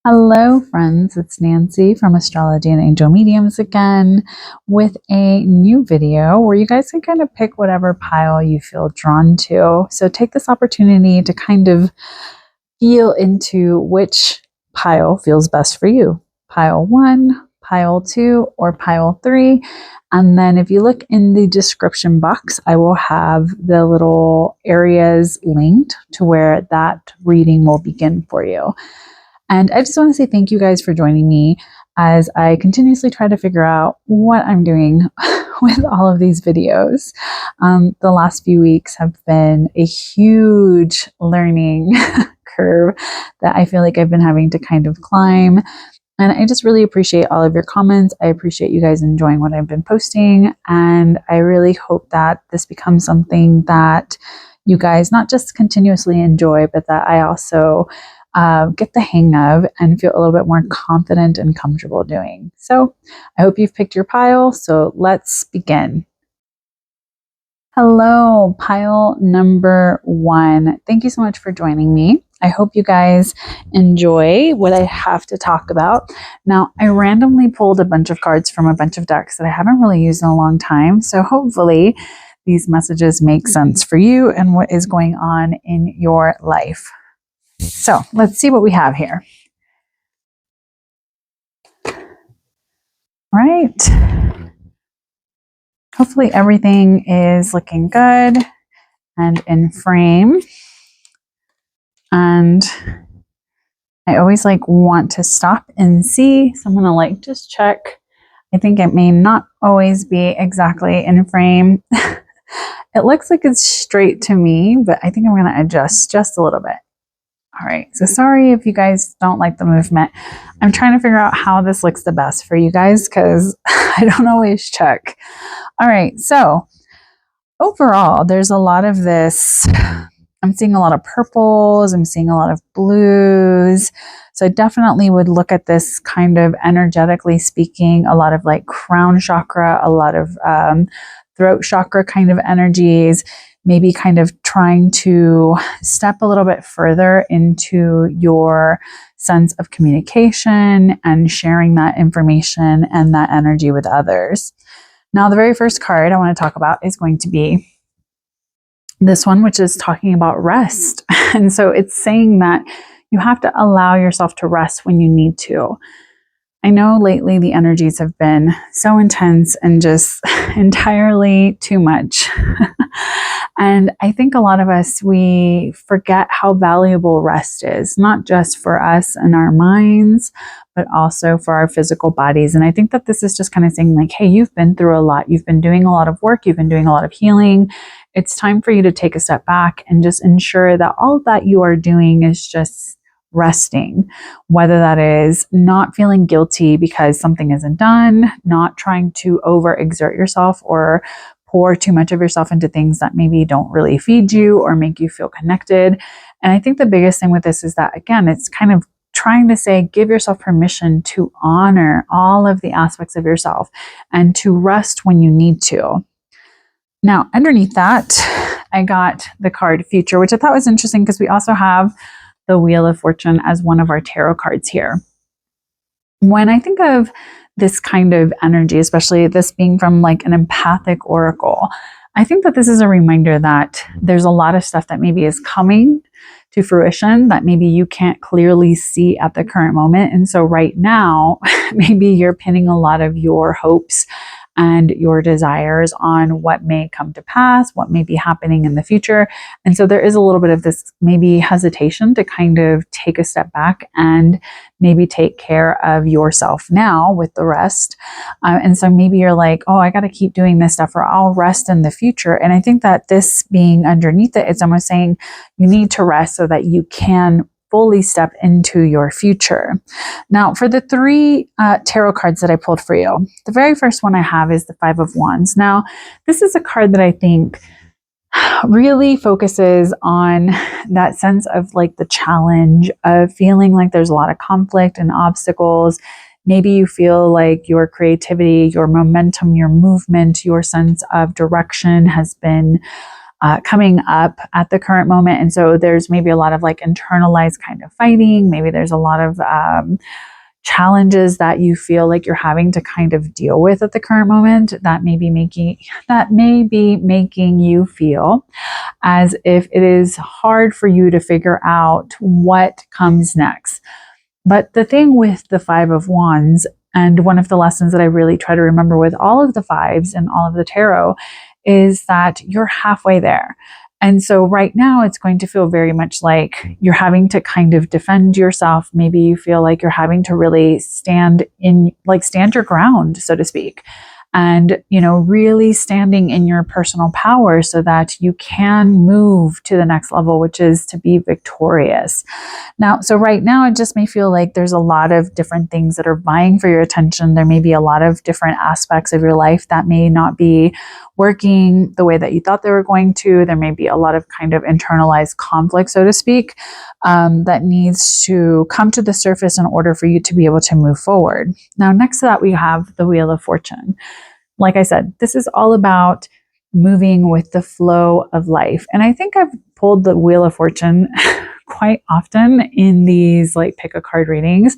Hello, friends. It's Nancy from Astrology and Angel Mediums again with a new video where you guys can kind of pick whatever pile you feel drawn to. So take this opportunity to kind of feel into which pile feels best for you. Pile 1, pile 2, or pile 3. And then if you look in the description box, I will have the little areas linked to where that reading will begin for you. And I just want to say thank you guys for joining me as I continuously try to figure out what I'm doing with all of these videos. The last few weeks have been a huge learning curve that I feel like I've been having to kind of climb. And I just really appreciate all of your comments. I appreciate you guys enjoying what I've been posting. And I really hope that this becomes something that you guys not just continuously enjoy, but that I also get the hang of and feel a little bit more confident and comfortable doing. So I hope you've picked your pile. So let's begin. Hello, pile number 1. Thank you so much for joining me. I hope you guys enjoy what I have to talk about. Now, I randomly pulled a bunch of cards from a bunch of decks that I haven't really used in a long time. So hopefully these messages make sense for you and what is going on in your life. So let's see what we have here. All right. Hopefully everything is looking good and in frame. And I always want to stop and see. So I'm going to just check. I think it may not always be exactly in frame. It looks like it's straight to me, but I think I'm going to adjust just a little bit. All right, so sorry if you guys don't like the movement. I'm trying to figure out how this looks the best for you guys because I don't always check. All right, so overall, there's a lot of this. I'm seeing a lot of purples. I'm seeing a lot of blues. So I definitely would look at this kind of energetically speaking, a lot of crown chakra, a lot of throat chakra kind of energies. Maybe kind of trying to step a little bit further into your sense of communication and sharing that information and that energy with others. Now, the very first card I want to talk about is going to be this one, which is talking about rest. And so it's saying that you have to allow yourself to rest when you need to. I know lately the energies have been so intense and just entirely too much. And I think a lot of us, we forget how valuable rest is, not just for us and our minds, but also for our physical bodies. And I think that this is just kind of saying hey, you've been through a lot. You've been doing a lot of work. You've been doing a lot of healing. It's time for you to take a step back and just ensure that all that you are doing is just resting, whether that is not feeling guilty because something isn't done, not trying to overexert yourself or pour too much of yourself into things that maybe don't really feed you or make you feel connected. And I think the biggest thing with this is that, again, it's kind of trying to say, give yourself permission to honor all of the aspects of yourself and to rest when you need to. Now, underneath that, I got the card Future, which I thought was interesting because we also have the Wheel of Fortune as one of our tarot cards here. When I think of this kind of energy, especially this being from an empathic oracle, I think that this is a reminder that there's a lot of stuff that maybe is coming to fruition that maybe you can't clearly see at the current moment. And so right now, maybe you're pinning a lot of your hopes and your desires on what may come to pass, what may be happening in the future. And so there is a little bit of this maybe hesitation to kind of take a step back and maybe take care of yourself now with the rest. And so maybe you're oh, I got to keep doing this stuff or I'll rest in the future. And I think that this being underneath it, it's almost saying you need to rest so that you can fully step into your future. Now, for the 3 tarot cards that I pulled for you, the very first one I have is the 5 of Wands. Now, this is a card that I think really focuses on that sense of the challenge of feeling there's a lot of conflict and obstacles. Maybe you feel your creativity, your momentum, your movement, your sense of direction has been coming up at the current moment. And so there's maybe a lot of like internalized kind of fighting. Maybe there's a lot of challenges that you feel like you're having to kind of deal with at the current moment that may be making you feel as if it is hard for you to figure out what comes next. But the thing with the Five of Wands, and one of the lessons that I really try to remember with all of the fives and all of the tarot, is that you're halfway there. And so right now it's going to feel very much like you're having to kind of defend yourself. Maybe you feel like you're having to really stand your ground, so to speak. And, really standing in your personal power so that you can move to the next level, which is to be victorious. Now, so right now, it just may feel like there's a lot of different things that are vying for your attention. There may be a lot of different aspects of your life that may not be working the way that you thought they were going to. There may be a lot of kind of internalized conflict, so to speak, that needs to come to the surface in order for you to be able to move forward. Now, next to that, we have the Wheel of Fortune. Like I said, this is all about moving with the flow of life. And I think I've pulled the Wheel of Fortune quite often in these like pick a card readings.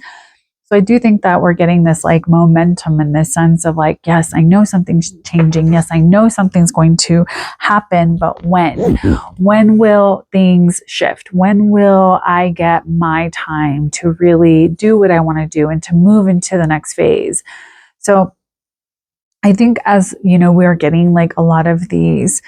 So I do think that we're getting this like momentum in this sense of like, yes, I know something's changing. Yes, I know something's going to happen, but when? When will things shift? When will I get my time to really do what I want to do and to move into the next phase? So I think as, we're getting like a lot of these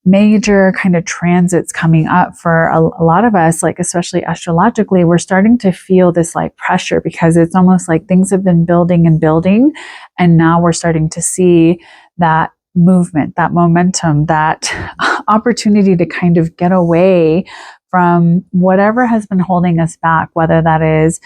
major kind of transits coming up for a lot of us, like especially astrologically, we're starting to feel this like pressure because it's almost like things have been building and building. And now we're starting to see that movement, that momentum, that opportunity to kind of get away from whatever has been holding us back, whether that is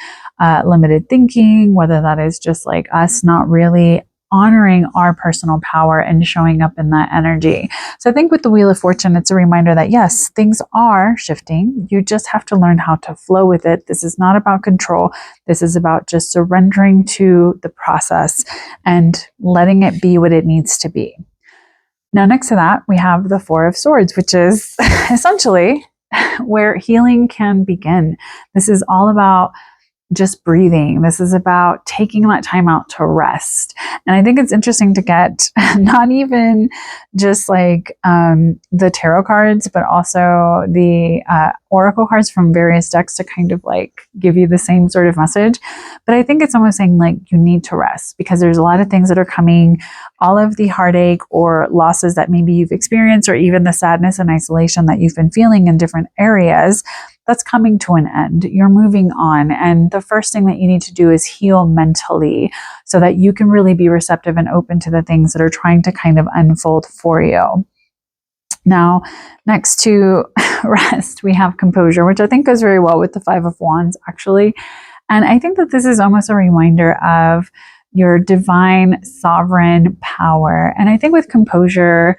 limited thinking, whether that is just like us not really honoring our personal power and showing up in that energy. So I think with the Wheel of Fortune, it's a reminder that yes, things are shifting. You just have to learn how to flow with it. This is not about control. This is about just surrendering to the process and letting it be what it needs to be. Now, next to that, we have the Four of Swords, which is essentially where healing can begin. This is all about just breathing. This is about taking that time out to rest. And I think it's interesting to get not even just like the tarot cards, but also the oracle cards from various decks to kind of like give you the same sort of message. But I think it's almost saying like you need to rest because there's a lot of things that are coming, all of the heartache or losses that maybe you've experienced, or even the sadness and isolation that you've been feeling in different areas. That's coming to an end. You're moving on. And the first thing that you need to do is heal mentally so that you can really be receptive and open to the things that are trying to kind of unfold for you. Now, next to rest, we have composure, which I think goes very well with the Five of Wands, actually. And I think that this is almost a reminder of your divine sovereign power. And I think with composure,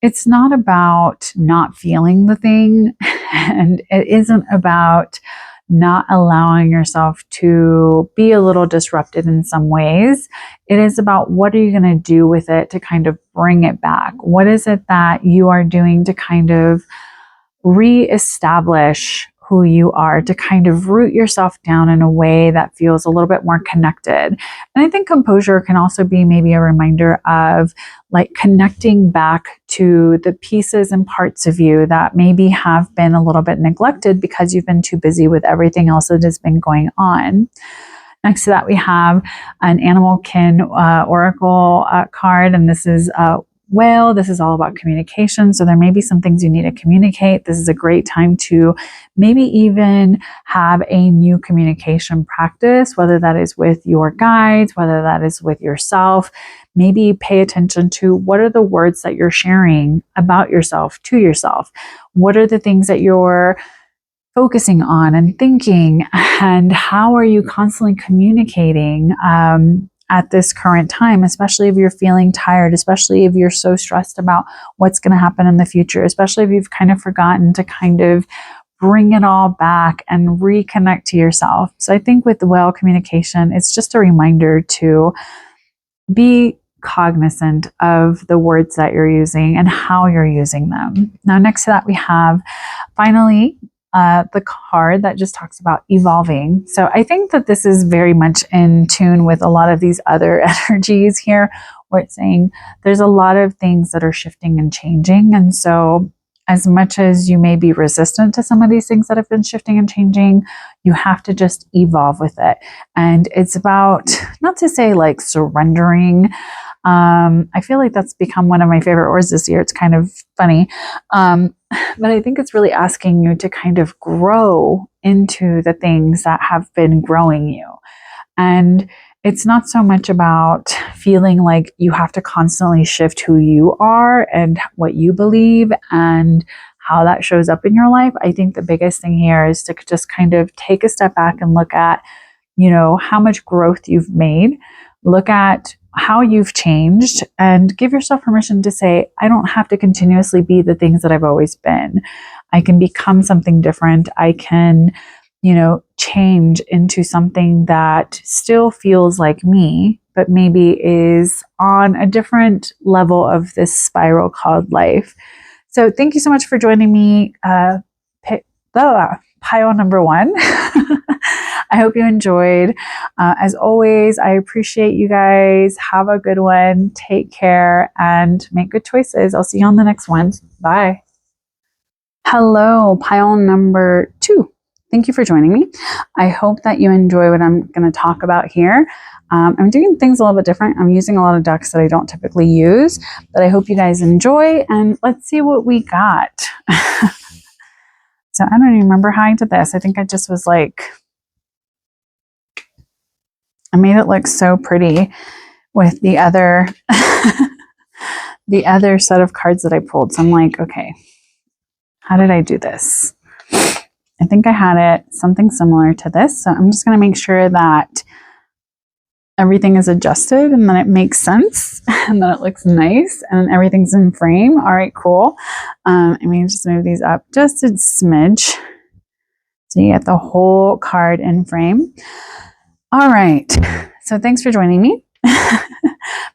it's not about not feeling the thing, and it isn't about not allowing yourself to be a little disrupted in some ways. It is about what are you going to do with it to kind of bring it back? What is it that you are doing to kind of reestablish who you are, to kind of root yourself down in a way that feels a little bit more connected? And I think composure can also be maybe a reminder of like connecting back to the pieces and parts of you that maybe have been a little bit neglected because you've been too busy with everything else that has been going on. Next to that, we have an animal kin oracle card, and this is whale. This is all about communication. So there may be some things you need to communicate. This is a great time to maybe even have a new communication practice, whether that is with your guides, whether that is with yourself. Maybe pay attention to what are the words that you're sharing about yourself to yourself. What are the things that you're focusing on and thinking, and how are you constantly communicating at this current time, especially if you're feeling tired, especially if you're so stressed about what's going to happen in the future, especially if you've kind of forgotten to kind of bring it all back and reconnect to yourself. So I think with the whale communication, it's just a reminder to be cognizant of the words that you're using and how you're using them. Now, next to that, we have finally the card that just talks about evolving. So I think that this is very much in tune with a lot of these other energies here, where it's saying there's a lot of things that are shifting and changing. And so as much as you may be resistant to some of these things that have been shifting and changing, you have to just evolve with it. And it's about, not to say like surrendering. I feel like that's become one of my favorite words this year. It's kind of funny. But I think it's really asking you to kind of grow into the things that have been growing you. And it's not so much about feeling like you have to constantly shift who you are and what you believe and how that shows up in your life. I think the biggest thing here is to just kind of take a step back and look at, how much growth you've made. Look at how you've changed and give yourself permission to say, I don't have to continuously be the things that I've always been. I can become something different. I can, change into something that still feels like me, but maybe is on a different level of this spiral called life. So thank you so much for joining me. Pile number 1. I hope you enjoyed. As always, I appreciate you guys. Have a good one. Take care and make good choices. I'll see you on the next one. Bye. Hello, pile number 2. Thank you for joining me. I hope that you enjoy what I'm going to talk about here. I'm doing things a little bit different. I'm using a lot of decks that I don't typically use, but I hope you guys enjoy, and let's see what we got. So I don't even remember how I did this. I think I just was like, I made it look so pretty with the other the other set of cards that I pulled. So I'm like, okay, how did I do this? I think I had it something similar to this. So I'm just going to make sure that everything is adjusted and then it makes sense and then it looks nice and everything's in frame. All right, cool. I mean, just move these up just a smidge so you get the whole card in frame. All right, so thanks for joining me.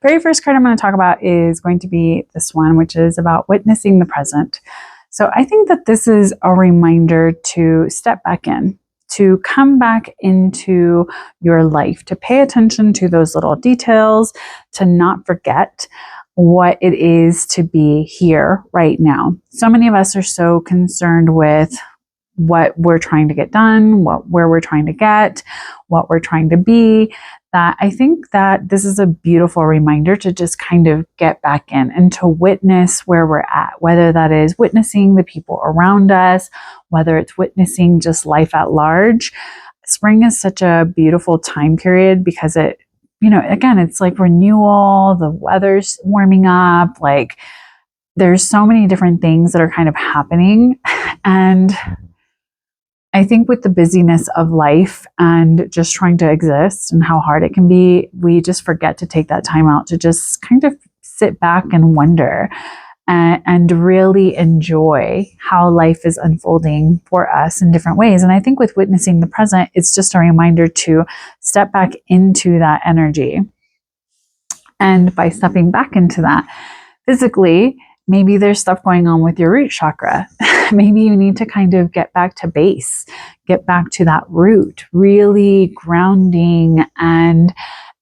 Very first card I'm going to talk about is going to be this one, which is about witnessing the present. So I think that this is a reminder to step back in, to come back into your life, to pay attention to those little details, to not forget what it is to be here right now. So many of us are so concerned with what we're trying to get done, where we're trying to get, what we're trying to be, that I think that this is a beautiful reminder to just kind of get back in and to witness where we're at, whether that is witnessing the people around us, whether it's witnessing just life at large. Spring is such a beautiful time period because it, again, it's like renewal, the weather's warming up, like there's so many different things that are kind of happening. And I think with the busyness of life and just trying to exist and how hard it can be, we just forget to take that time out to just kind of sit back and wonder and really enjoy how life is unfolding for us in different ways. And I think with witnessing the present, it's just a reminder to step back into that energy. And by stepping back into that physically, maybe there's stuff going on with your root chakra. Maybe you need to kind of get back to base, get back to that root, really grounding and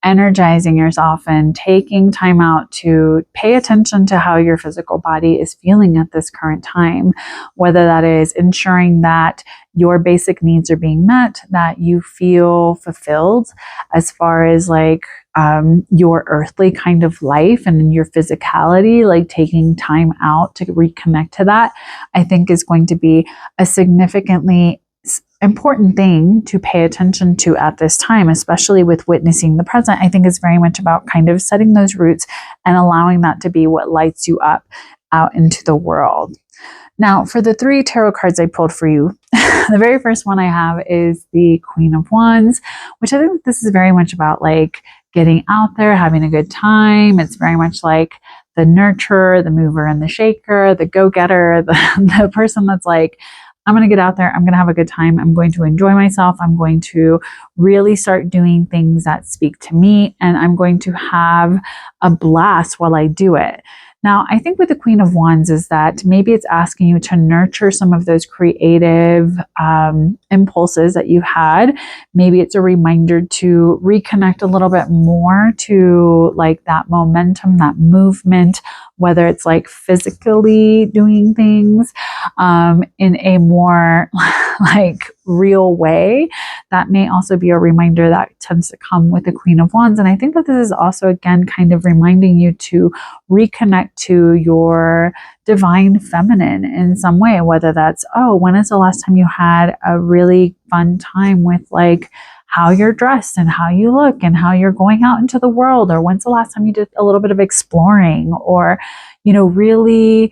energizing yourself and taking time out to pay attention to how your physical body is feeling at this current time, whether that is ensuring that your basic needs are being met, that you feel fulfilled as far as like your earthly kind of life and your physicality, like taking time out to reconnect to that, I think is going to be a significantly important thing to pay attention to at this time, especially with witnessing the present. I think is very much about kind of setting those roots and allowing that to be what lights you up out into the world. Now, for the 3 tarot cards I pulled for you, the very first one I have is the Queen of Wands, which I think this is very much about like getting out there, having a good time. It's very much like the nurturer, the mover and the shaker, the go-getter, the person that's like, I'm going to get out there. I'm going to have a good time. I'm going to enjoy myself. I'm going to really start doing things that speak to me, and I'm going to have a blast while I do it. Now, I think with the Queen of Wands is that maybe it's asking you to nurture some of those creative impulses that you had. Maybe it's a reminder to reconnect a little bit more to like that momentum, that movement, whether it's like physically doing things in a more like real way. That may also be a reminder that tends to come with the Queen of Wands. And I think that this is also, again, kind of reminding you to reconnect to your divine feminine in some way, whether that's, oh, when is the last time you had a really fun time with like how you're dressed and how you look and how you're going out into the world, or when's the last time you did a little bit of exploring, or, you know, really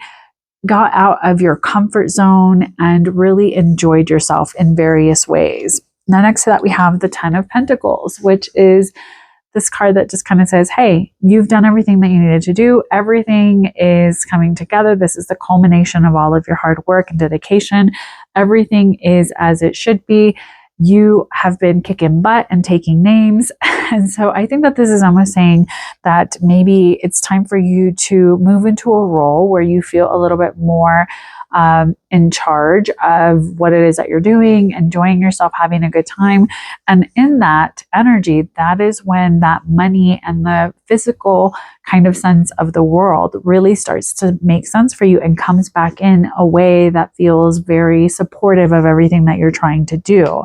got out of your comfort zone and really enjoyed yourself in various ways. Now, next to that, we have the 10 of Pentacles, which is this card that just kind of says, hey, you've done everything that you needed to do. Everything is coming together. This is the culmination of all of your hard work and dedication. Everything is as it should be. You have been kicking butt and taking names. And so I think that this is almost saying that maybe it's time for you to move into a role where you feel a little bit more in charge of what it is that you're doing, enjoying yourself, having a good time. And in that energy, that is when that money and the physical kind of sense of the world really starts to make sense for you and comes back in a way that feels very supportive of everything that you're trying to do.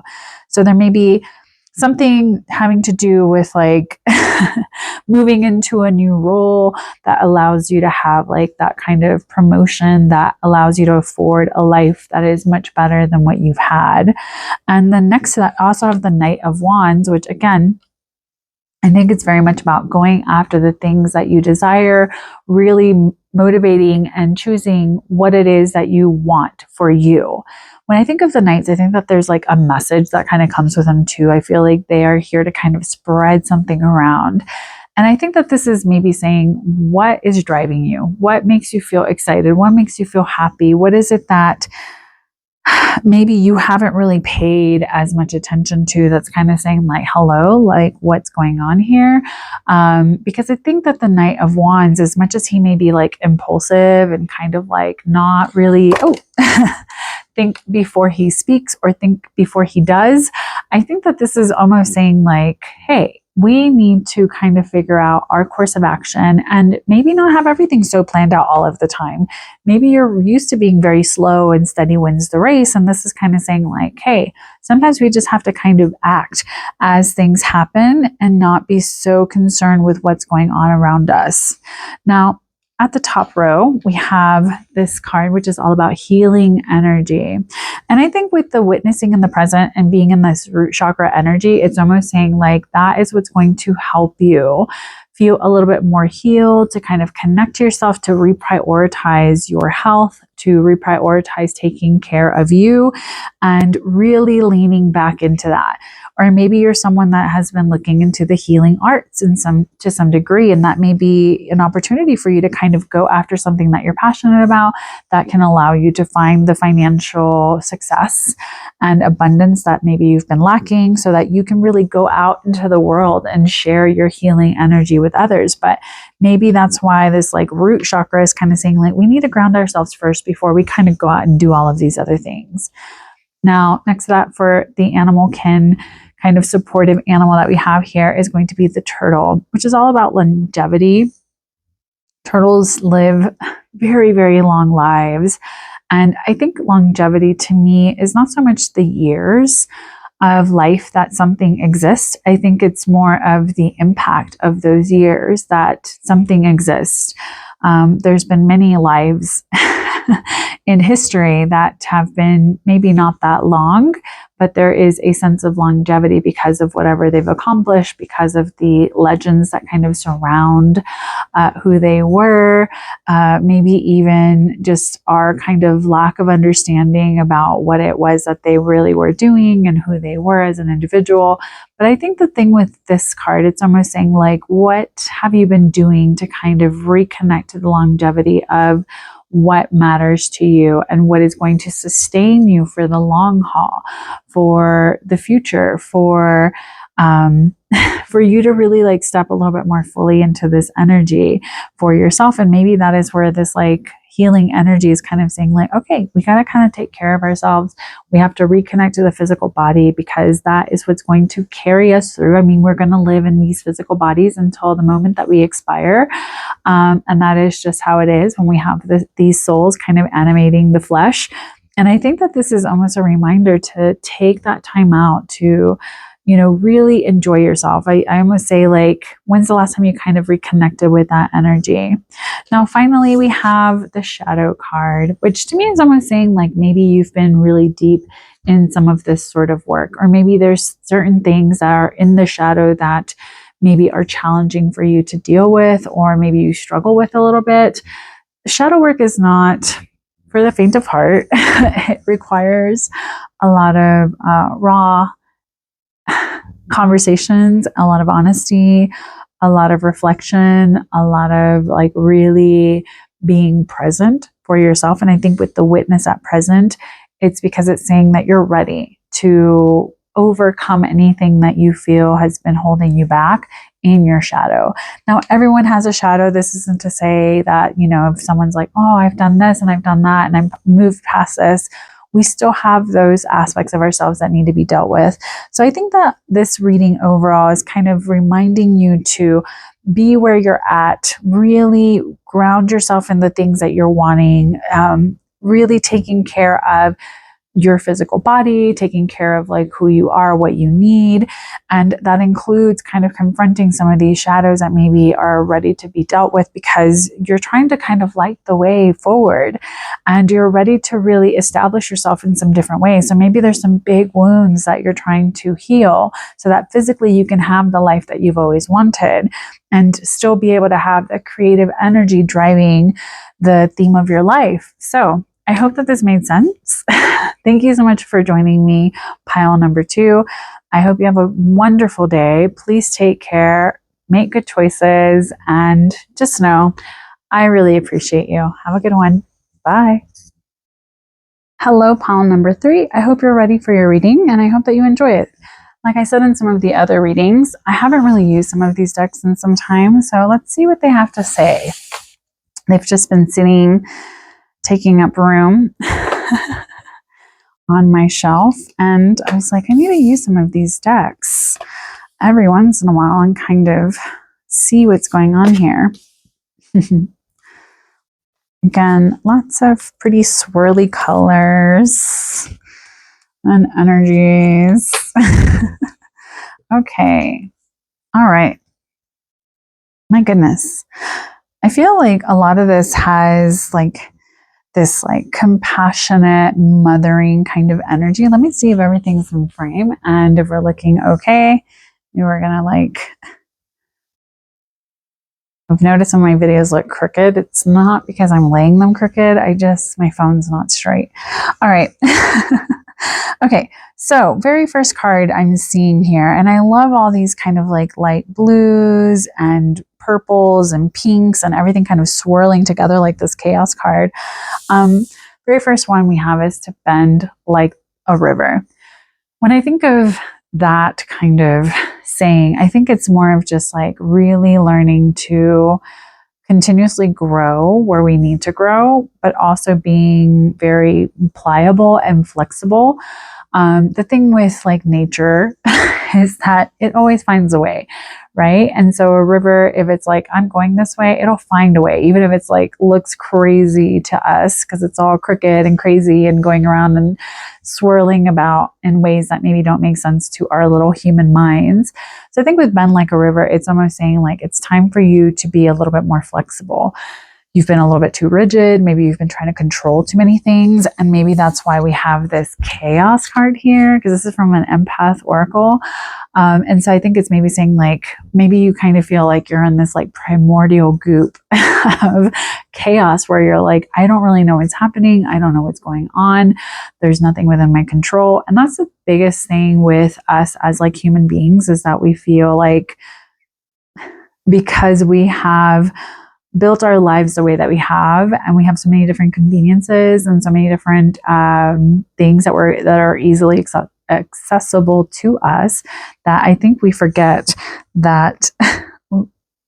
So there may be something having to do with like moving into a new role that allows you to have like that kind of promotion that allows you to afford a life that is much better than what you've had. And then next to that, I also have the Knight of Wands, which again, I think it's very much about going after the things that you desire, really motivating and choosing what it is that you want for you. When I think of the Knights, I think that there's like a message that kind of comes with them too. I feel like they are here to kind of spread something around. And I think that this is maybe saying, what is driving you? What makes you feel excited? What makes you feel happy? What is it that maybe you haven't really paid as much attention to, that's kind of saying like, hello, like what's going on here? Because I think that the Knight of Wands, as much as he may be like impulsive and kind of like not really, think before he speaks or think before he does, I think that this is almost saying like, hey, we need to kind of figure out our course of action and maybe not have everything so planned out all of the time. Maybe you're used to being very slow and steady wins the race. And this is kind of saying like, hey, sometimes we just have to kind of act as things happen and not be so concerned with what's going on around us. Now, at the top row, we have this card, which is all about healing energy. And I think with the witnessing in the present and being in this root chakra energy, it's almost saying like that is what's going to help you feel a little bit more healed, to kind of connect to yourself, to reprioritize your health, to reprioritize taking care of you and really leaning back into that. Or maybe you're someone that has been looking into the healing arts to some degree, and that may be an opportunity for you to kind of go after something that you're passionate about that can allow you to find the financial success and abundance that maybe you've been lacking, so that you can really go out into the world and share your healing energy with others. But maybe that's why this like root chakra is kind of saying like, we need to ground ourselves first before we kind of go out and do all of these other things. Now, next to that, for the animal kin kind of supportive animal that we have here, is going to be the turtle, which is all about longevity. Turtles live very, very long lives. And I think longevity to me is not so much the years of life that something exists. I think it's more of the impact of those years that something exists. There's been many lives in history that have been maybe not that long, but there is a sense of longevity because of whatever they've accomplished, because of the legends that kind of surround who they were, maybe even just our kind of lack of understanding about what it was that they really were doing and who they were as an individual. But I think the thing with this card, it's almost saying like, what have you been doing to kind of reconnect to the longevity of what matters to you and what is going to sustain you for the long haul, for the future, for for you to really like step a little bit more fully into this energy for yourself. And maybe that is where this like healing energy is kind of saying like, okay, we got to kind of take care of ourselves. We have to reconnect to the physical body because that is what's going to carry us through. I mean, we're going to live in these physical bodies until the moment that we expire. And that is just how it is when we have these souls kind of animating the flesh. And I think that this is almost a reminder to take that time out to, you know, really enjoy yourself. I almost say like, when's the last time you kind of reconnected with that energy? Now, finally, we have the shadow card, which to me is almost saying like, maybe you've been really deep in some of this sort of work, or maybe there's certain things that are in the shadow that maybe are challenging for you to deal with, or maybe you struggle with a little bit. Shadow work is not for the faint of heart. It requires a lot of raw conversations, a lot of honesty, a lot of reflection, a lot of like really being present for yourself. And I think with the witness at present, it's because it's saying that you're ready to overcome anything that you feel has been holding you back in your shadow. Now, everyone has a shadow. This isn't to say that, you know, if someone's like, oh, I've done this and I've done that and I've moved past this, we still have those aspects of ourselves that need to be dealt with. So I think that this reading overall is kind of reminding you to be where you're at, really ground yourself in the things that you're wanting, really taking care of your physical body, taking care of like who you are, what you need. And that includes kind of confronting some of these shadows that maybe are ready to be dealt with because you're trying to kind of light the way forward and you're ready to really establish yourself in some different ways. So maybe there's some big wounds that you're trying to heal so that physically you can have the life that you've always wanted and still be able to have the creative energy driving the theme of your life. So I hope that this made sense. Thank you so much for joining me, pile number 2. I hope you have a wonderful day. Please take care, make good choices, and just know I really appreciate you. Have a good one. Bye. Hello, pile number 3. I hope you're ready for your reading, and I hope that you enjoy it. Like I said in some of the other readings, I haven't really used some of these decks in some time, so let's see what they have to say. They've just been sitting, taking up room on my shelf, and I was like, I need to use some of these decks every once in a while and kind of see what's going on here. Again, lots of pretty swirly colors and energies. Okay. All right. My goodness. I feel like a lot of this has like this like compassionate, mothering kind of energy. Let me see if everything's in frame and if we're looking okay. We're gonna like, I've noticed some of my videos look crooked. It's not because I'm laying them crooked. My phone's not straight. All right. Okay. So very first card I'm seeing here, and I love all these kind of like light blues and purples and pinks and everything kind of swirling together like this chaos card. Very first one we have is to bend like a river. When I think of that kind of saying, I think it's more of just like really learning to continuously grow where we need to grow, but also being very pliable and flexible. The thing with like nature is that it always finds a way, right? And so a river, if it's like, I'm going this way, it'll find a way, even if it's like looks crazy to us because it's all crooked and crazy and going around and swirling about in ways that maybe don't make sense to our little human minds. So I think with bend like a river, it's almost saying like, it's time for you to be a little bit more flexible. You've been a little bit too rigid. Maybe you've been trying to control too many things. And maybe that's why we have this chaos card here, because this is from an empath oracle. And so I think it's maybe saying like, maybe you kind of feel like you're in this like primordial goop of chaos where you're like, I don't really know what's happening. I don't know what's going on. There's nothing within my control. And that's the biggest thing with us as like human beings, is that we feel like because we have built our lives the way that we have, and we have so many different conveniences and so many different things that are easily accessible to us, that I think we forget that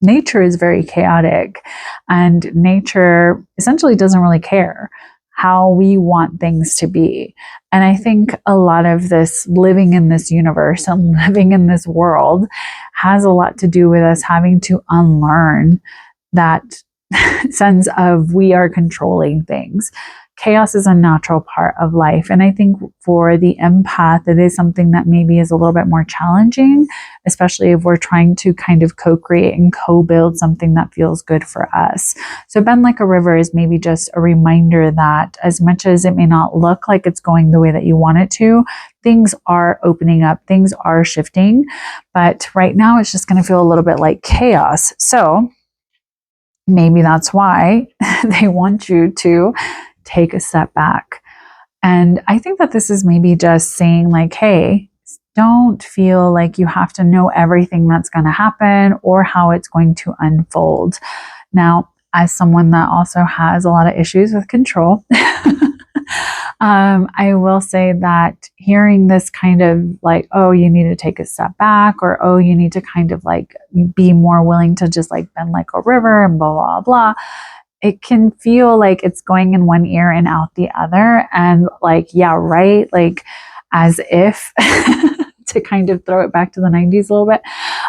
nature is very chaotic, and nature essentially doesn't really care how we want things to be. And I think a lot of this living in this universe and living in this world has a lot to do with us having to unlearn that sense of we are controlling things. Chaos is a natural part of life. And I think for the empath, it is something that maybe is a little bit more challenging, especially if we're trying to kind of co-create and co-build something that feels good for us. So Bend Like a River is maybe just a reminder that as much as it may not look like it's going the way that you want it to, things are opening up, things are shifting. But right now it's just going to feel a little bit like chaos. So maybe that's why they want you to take a step back. And I think that this is maybe just saying like, hey, don't feel like you have to know everything that's going to happen or how it's going to unfold. Now, as someone that also has a lot of issues with control, I will say that hearing this kind of like, oh, you need to take a step back, or oh, you need to kind of like be more willing to just like bend like a river and blah, blah, blah. It can feel like it's going in one ear and out the other. And like, yeah, right. Like as if to kind of throw it back to the 90s a little bit.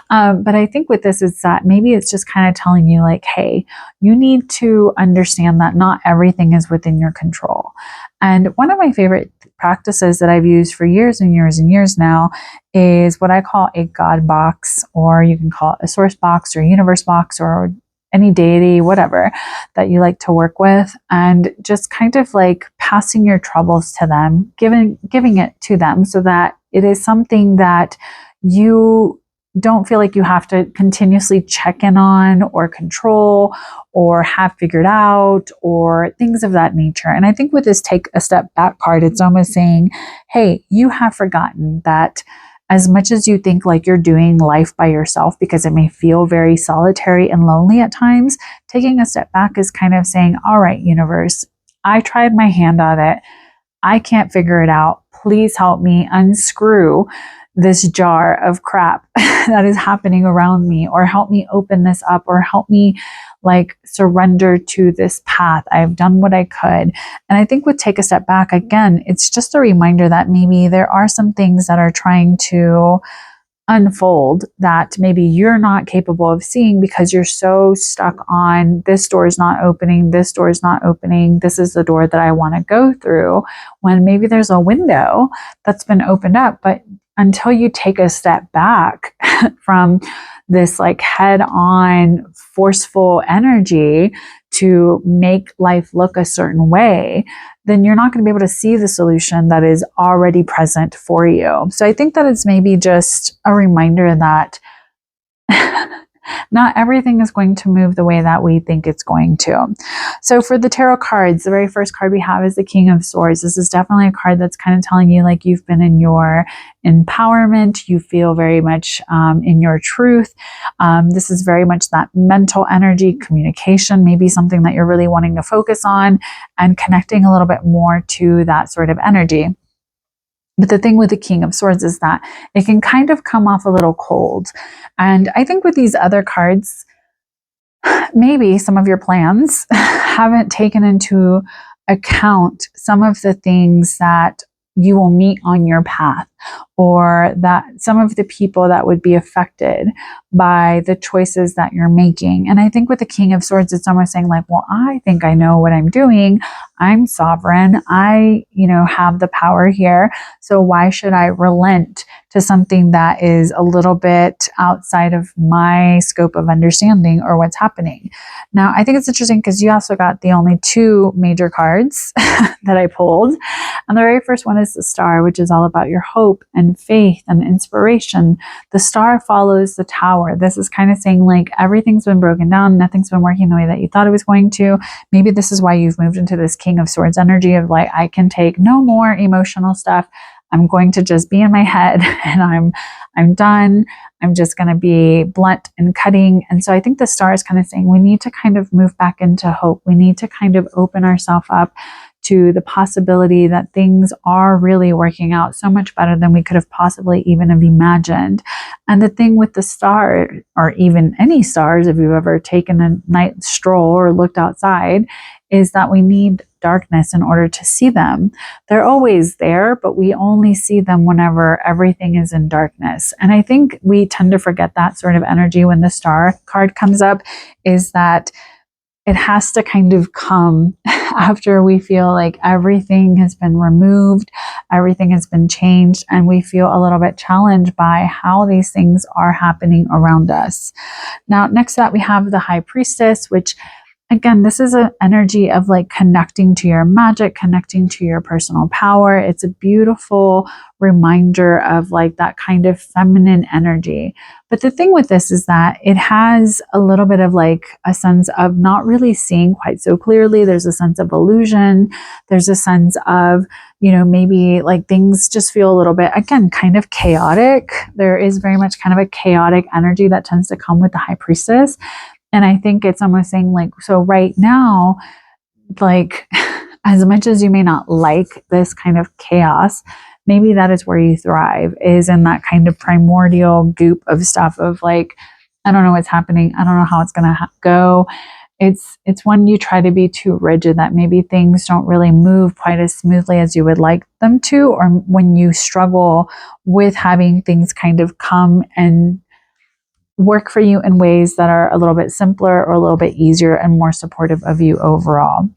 But I think with this is that maybe it's just kind of telling you like, hey, you need to understand that not everything is within your control. And one of my favorite practices that I've used for years and years and years now is what I call a God box, or you can call it a source box or a universe box or any deity, whatever that you like to work with, and just kind of like passing your troubles to them, giving it to them so that it is something that you don't feel like you have to continuously check in on or control or have figured out or things of that nature. And I think with this take a step back card, it's almost saying, hey, you have forgotten that as much as you think like you're doing life by yourself, because it may feel very solitary and lonely at times, taking a step back is kind of saying, all right, universe, I tried my hand at it. I can't figure it out. Please help me unscrew this jar of crap that is happening around me, or help me open this up, or help me like surrender to this path. I've done what I could. And I think with take a step back, again, it's just a reminder that maybe there are some things that are trying to unfold that maybe you're not capable of seeing because you're so stuck on this door is not opening, this door is not opening, this is the door that I want to go through, when maybe there's a window that's been opened up. But until you take a step back from this like head on forceful energy to make life look a certain way, then you're not going to be able to see the solution that is already present for you. So I think that it's maybe just a reminder that not everything is going to move the way that we think it's going to. So for the tarot cards, the very first card we have is the King of Swords. This is definitely a card that's kind of telling you like you've been in your empowerment. You feel very much in your truth. This is very much that mental energy, communication, maybe something that you're really wanting to focus on and connecting a little bit more to that sort of energy. But the thing with the King of Swords is that it can kind of come off a little cold. And I think with these other cards, maybe some of your plans haven't taken into account some of the things that you will meet on your path, or that some of the people that would be affected by the choices that you're making. And I think with the King of Swords, it's almost saying like, well, I think I know what I'm doing. I'm sovereign. I, have the power here. So why should I relent to something that is a little bit outside of my scope of understanding or what's happening? Now, I think it's interesting because you also got the only two major cards that I pulled. And the very first one is the Star, which is all about your hope and faith and inspiration. The Star follows the Tower. This is kind of saying like everything's been broken down. Nothing's been working the way that you thought it was going to. Maybe this is why you've moved into this King of Swords energy of like, I can take no more emotional stuff. I'm going to just be in my head and I'm done. I'm just going to be blunt and cutting. And so I think the star is kind of saying we need to kind of move back into hope. We need to kind of open ourselves up to the possibility that things are really working out so much better than we could have possibly even have imagined. And the thing with the star, or even any stars, if you've ever taken a night stroll or looked outside, is that we need darkness in order to see them. They're always there, but we only see them whenever everything is in darkness. And I think we tend to forget that sort of energy when the star card comes up, is that it has to kind of come after we feel like everything has been removed, everything has been changed, and we feel a little bit challenged by how these things are happening around us. Now, next to that, we have the High Priestess, which again, this is an energy of like connecting to your magic, connecting to your personal power. It's a beautiful reminder of like that kind of feminine energy. But the thing with this is that it has a little bit of like a sense of not really seeing quite so clearly. There's a sense of illusion. There's a sense of, you know, maybe like things just feel a little bit, again, kind of chaotic. There is very much kind of a chaotic energy that tends to come with the High Priestess. And I think it's almost saying like, so right now, like as much as you may not like this kind of chaos, maybe that is where you thrive, is in that kind of primordial goop of stuff of like, I don't know what's happening. I don't know how it's going to go. It's when you try to be too rigid that maybe things don't really move quite as smoothly as you would like them to, or when you struggle with having things kind of come and work for you in ways that are a little bit simpler or a little bit easier and more supportive of you overall.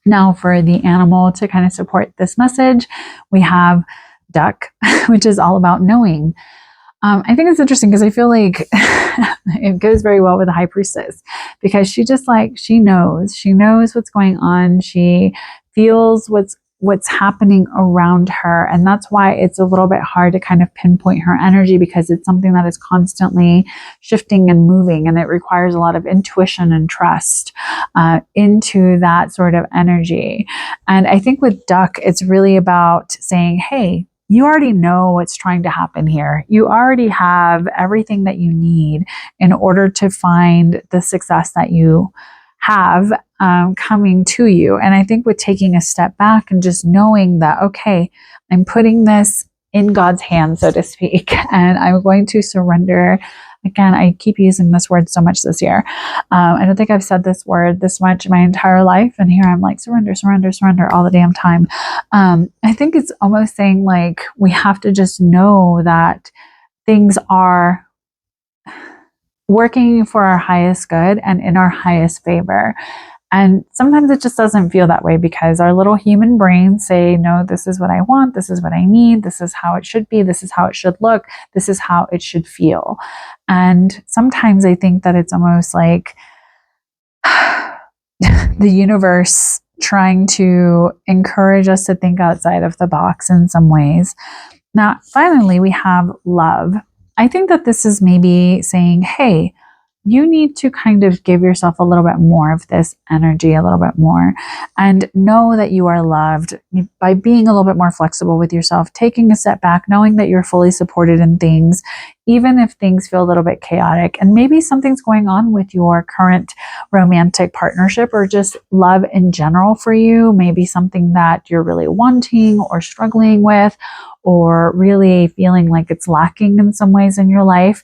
Now, for the animal to kind of support this message, we have duck, which is all about knowing. I think it's interesting because I feel like it goes very well with the High Priestess, because she just like, she knows what's going on. She feels what's happening around her. And that's why it's a little bit hard to kind of pinpoint her energy, because it's something that is constantly shifting and moving. And it requires a lot of intuition and trust into that sort of energy. And I think with duck, it's really about saying, hey, you already know what's trying to happen here. You already have everything that you need in order to find the success that you have coming to you. And I think with taking a step back and just knowing that, okay, I'm putting this in God's hands, so to speak, and I'm going to surrender. Again, I keep using this word so much this year. I don't think I've said this word this much in my entire life. And here I'm like, surrender, surrender, surrender all the damn time. I think it's almost saying like, we have to just know that things are working for our highest good and in our highest favor. And sometimes it just doesn't feel that way, because our little human brains say, no, this is what I want. This is what I need. This is how it should be. This is how it should look. This is how it should feel. And sometimes I think that it's almost like the universe trying to encourage us to think outside of the box in some ways. Now, finally, we have love. I think that this is maybe saying, hey, you need to kind of give yourself a little bit more of this energy, a little bit more, and know that you are loved by being a little bit more flexible with yourself, taking a step back, knowing that you're fully supported in things, even if things feel a little bit chaotic. And maybe something's going on with your current romantic partnership, or just love in general for you, maybe something that you're really wanting or struggling with, or really feeling like it's lacking in some ways in your life.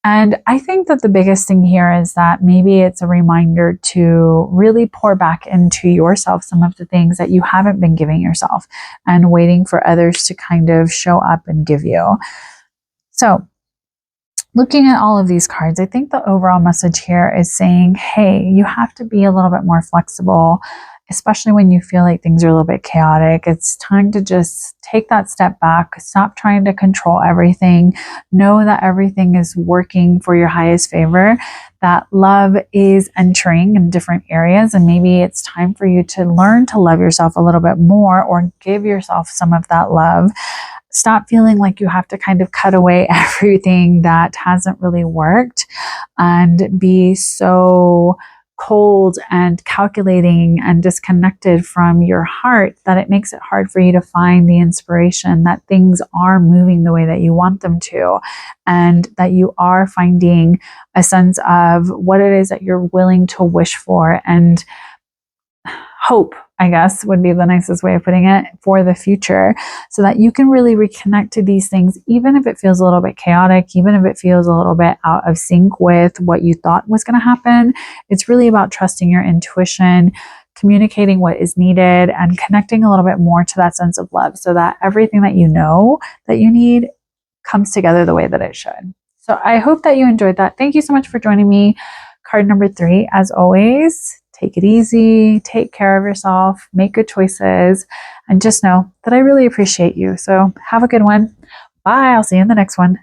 And I think that the biggest thing here is that maybe it's a reminder to really pour back into yourself some of the things that you haven't been giving yourself, and waiting for others to kind of show up and give you. So, looking at all of these cards, I think the overall message here is saying, hey, you have to be a little bit more flexible, especially when you feel like things are a little bit chaotic. It's time to just take that step back, stop trying to control everything, know that everything is working for your highest favor, that love is entering in different areas, and maybe it's time for you to learn to love yourself a little bit more, or give yourself some of that love. Stop feeling like you have to kind of cut away everything that hasn't really worked, and be so cold and calculating and disconnected from your heart, that it makes it hard for you to find the inspiration that things are moving the way that you want them to, and that you are finding a sense of what it is that you're willing to wish for and hope, I guess would be the nicest way of putting it, for the future, so that you can really reconnect to these things, even if it feels a little bit chaotic, even if it feels a little bit out of sync with what you thought was going to happen. It's really about trusting your intuition, communicating what is needed, and connecting a little bit more to that sense of love, so that everything that you know that you need comes together the way that it should. So I hope that you enjoyed that. Thank you so much for joining me. Card number 3, as always, take it easy, take care of yourself, make good choices, and just know that I really appreciate you. So have a good one. Bye. I'll see you in the next one.